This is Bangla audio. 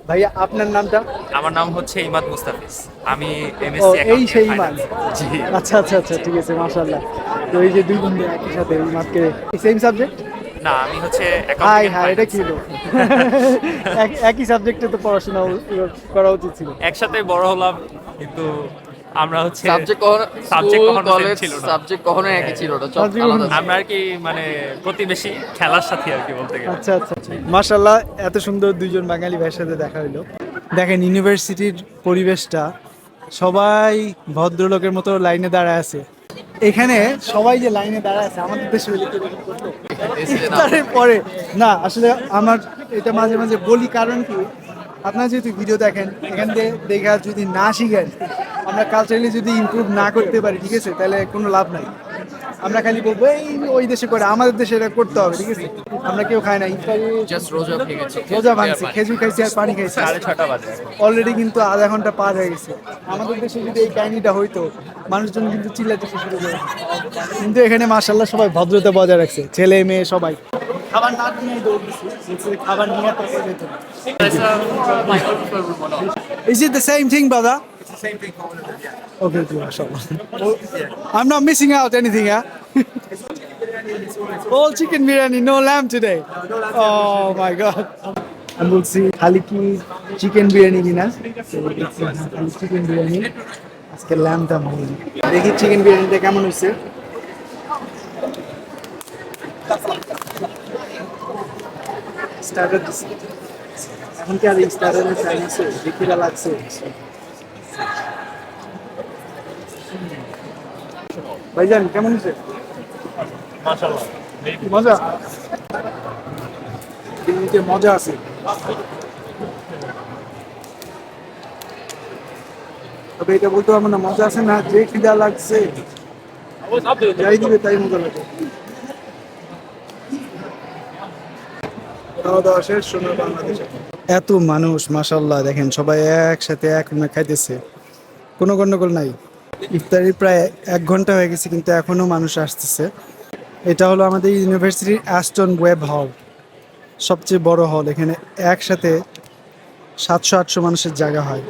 ভাইয়া আপনার নামটা? আমার নাম হচ্ছে ইমাদ মুস্তাফিজ। আমি ও এমএসসি এই সেই ইমান। জি। আচ্ছা আচ্ছা আচ্ছা, ঠিক আছে, মাশাআল্লাহ। তো এই যে দুই বন্ধু একই সাথে ইমাদকে সেম সাবজেক্ট। না, আমি হচ্ছে হাই অ্যাকাউন্টিং এন্ড হাই, এটা ফাইন্যান্স। কি হলো? একই সাবজেক্টে তো পড়াশোনা করা উচিত ছিল। একসাথে বড় হলাম, কিন্তু আমরা হচ্ছে সাবজেক্ট কখনো সাবজেক্ট স্কুল কখনো সেম কলেজ ছিল না। সাবজেক্ট কখনো একই ছিল না, সব Subject আলাদা কখনো- ছিল। আমরা আর কি মানে প্রতিবেশী, খেলার সাথে আর কি বলতে গেলে। আচ্ছা আচ্ছা, মাশাআল্লাহ, এত সুন্দর দুইজন বাঙালি ভাইয়ের সাথে দেখা হইলো। দেখেন ইউনিভার্সিটির পরিবেশটা, সবাই ভদ্রলোকের মতো লাইনে দাঁড়ায় আছে। এখানে সবাই যে লাইনে দাঁড়ায় আছে আমাদের দেশে হইলে কিরকম করতো? ইফতারের পরে না, আসলে আমার এটা মাঝে মাঝে বলি, কারণ কি আপনারা যেহেতু ভিডিও দেখেন, এখান থেকে দেখা যদি না শিখেন, আমরা কালচারালি যদি ইমপ্রুভ না করতে পারি, ঠিক আছে, তাহলে কোনো লাভ নাই। আমরা খালি বলবো এই ওই দেশে করে, আমাদের দেশে এটা করতে হবে, ঠিক আছে। আমরা কেউ খাই না ইফতারি, জাস্ট রোজা ভেঙেছি, রোজা ভাঙছি, খেজুর খাইছি আর পানি খাইছি। 6:30 বাজে। অলরেডি কিন্তু আধা ঘন্টা পার হয়ে গেছে। আমাদের দেশে যদি এই কাহিনীটা হইতো, মানুষজন কিন্তু চিল্লাতে শুরু করে। কিন্তু এখানে মাশাআল্লাহ সবাই ভদ্রতা বজায় রাখছে, ছেলে মেয়ে সবাই। খাবার না নিয়ে দৌড় দিছি, বলছি খাবার নিয়ে তারপর যেতে হবে। Is it the same thing, brother? It's the same thing. Okay, good, mashallah. I'm not missing out anything, yeah? All chicken biryani, no lamb today. Oh my god. আমি বলছি খালি কি চিকেন বিরিয়ানি কিনা, খালি চিকেন বিরিয়ানি, আজকে ল্যাম্পটা ভালো। দেখি চিকেন বিরিয়ানিটা কেমন হয়েছে। স্টার্টার দিচ্ছি, এখন কি আর স্টার্টারের টাইম আছে? দেখিরা লাগছে। ভাইজান কেমন হয়েছে? মাশাআল্লাহ। মজা, বিরিয়ানিতে মজা আছে। তবে এটা বলতে পারবো না মজা আছে না, যে খিদা লাগছে যাই দিবে তাই মজা লাগে। খাওয়া দাওয়া শেষ, সোনার বাংলাদেশে এত মানুষ, মাশাআল্লাহ, দেখেন সবাই একসাথে এক রুমে খাইতেছে, কোনো গন্ডগোল নাই। ইফতারি প্রায় 1 ঘন্টা হয়ে গেছে, কিন্তু এখনো মানুষ আসতেছে। এটা হলো আমাদের ইউনিভার্সিটির অ্যাস্টন ওয়েব হল, সবচেয়ে বড় হল। এখানে একসাথে 700-800 মানুষের জায়গা হয়।